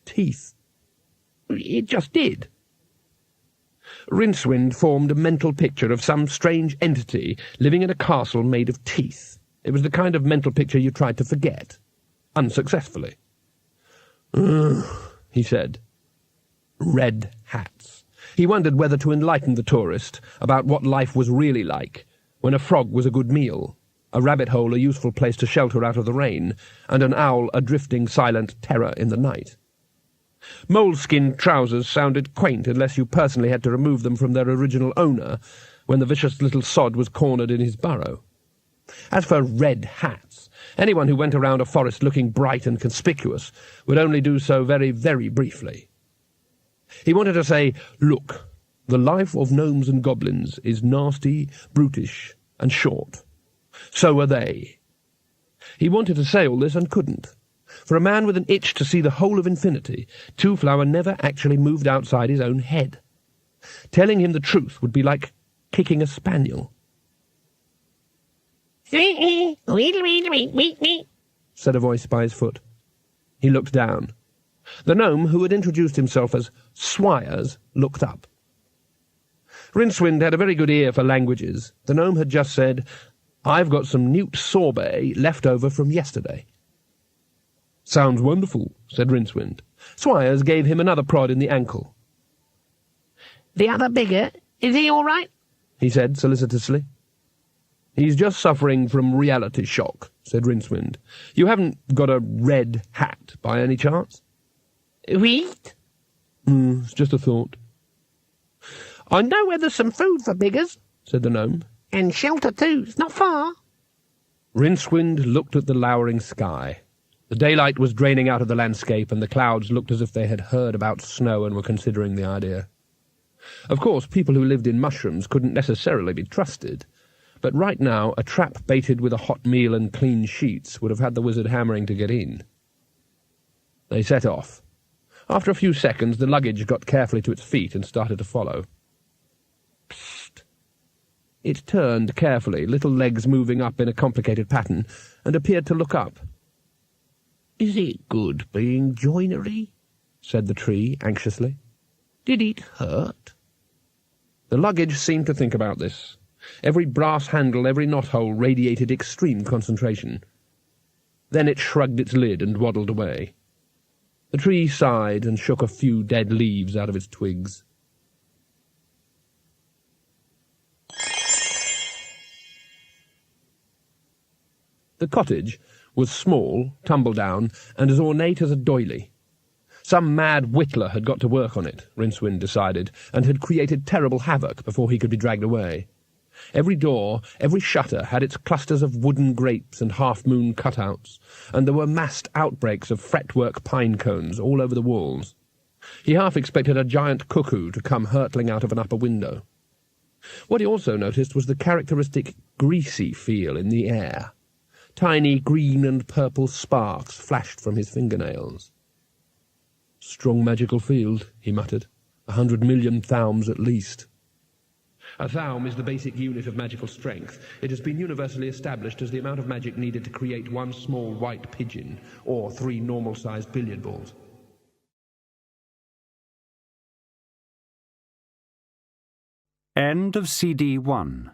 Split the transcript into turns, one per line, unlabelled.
teeth. It just did. Rincewind formed a mental picture of some strange entity living in a castle made of teeth. It was the kind of mental picture you tried to forget, unsuccessfully. He said. Red hats. He wondered whether to enlighten the tourist about what life was really like, when a frog was a good meal, a rabbit hole a useful place to shelter out of the rain, and an owl a drifting silent terror in the night. Moleskin trousers sounded quaint unless you personally had to remove them from their original owner when the vicious little sod was cornered in his burrow. As for red hats, anyone who went around a forest looking bright and conspicuous would only do so very, very briefly. He wanted to say, "Look, the life of gnomes and goblins is nasty, brutish, and short. So are they." He wanted to say all this and couldn't. For a man with an itch to see the whole of infinity, Two-Flower never actually moved outside his own head. Telling him the truth would be like kicking a spaniel.
Said
Said a voice by his foot. He looked down. The gnome, who had introduced himself as Swires, looked up. Rincewind had a very good ear for languages. The gnome had just said, "I've got some newt sorbet left over from yesterday." "Sounds wonderful," said Rincewind. Swires gave him another prod in the ankle.
"The other bigger, is he all right?"
he said solicitously. "He's just suffering from reality shock," said Rincewind. "You haven't got a red hat, by any chance?"
"Wheat?"
It's just a thought."
"I know where there's some food for biggers," said the gnome. "And shelter too, it's not far."
Rincewind looked at the lowering sky. The daylight was draining out of the landscape, and the clouds looked as if they had heard about snow and were considering the idea. Of course, people who lived in mushrooms couldn't necessarily be trusted, but right now a trap baited with a hot meal and clean sheets would have had the wizard hammering to get in. They set off. After a few seconds, the luggage got carefully to its feet and started to follow. Psst. It turned carefully, little legs moving up in a complicated pattern, and appeared to look up.
"Is it good being joinery?"
said the tree anxiously.
"Did it hurt?"
The luggage seemed to think about this. Every brass handle, every knothole radiated extreme concentration. Then it shrugged its lid and waddled away. The tree sighed and shook a few dead leaves out of its twigs. The cottage was small, tumble-down, and as ornate as a doily. Some mad whittler had got to work on it, Rincewind decided, and had created terrible havoc before he could be dragged away. Every door, every shutter had its clusters of wooden grapes and half-moon cutouts, and there were massed outbreaks of fretwork pine cones all over the walls. He half expected a giant cuckoo to come hurtling out of an upper window. What he also noticed was the characteristic greasy feel in the air. Tiny green and purple sparks flashed from his fingernails. "Strong magical field," he muttered. 100 million thaums at least. A thaum is the basic unit of magical strength. It has been universally established as the amount of magic needed to create one small white pigeon, or 3 normal-sized billiard balls.
End of CD 1.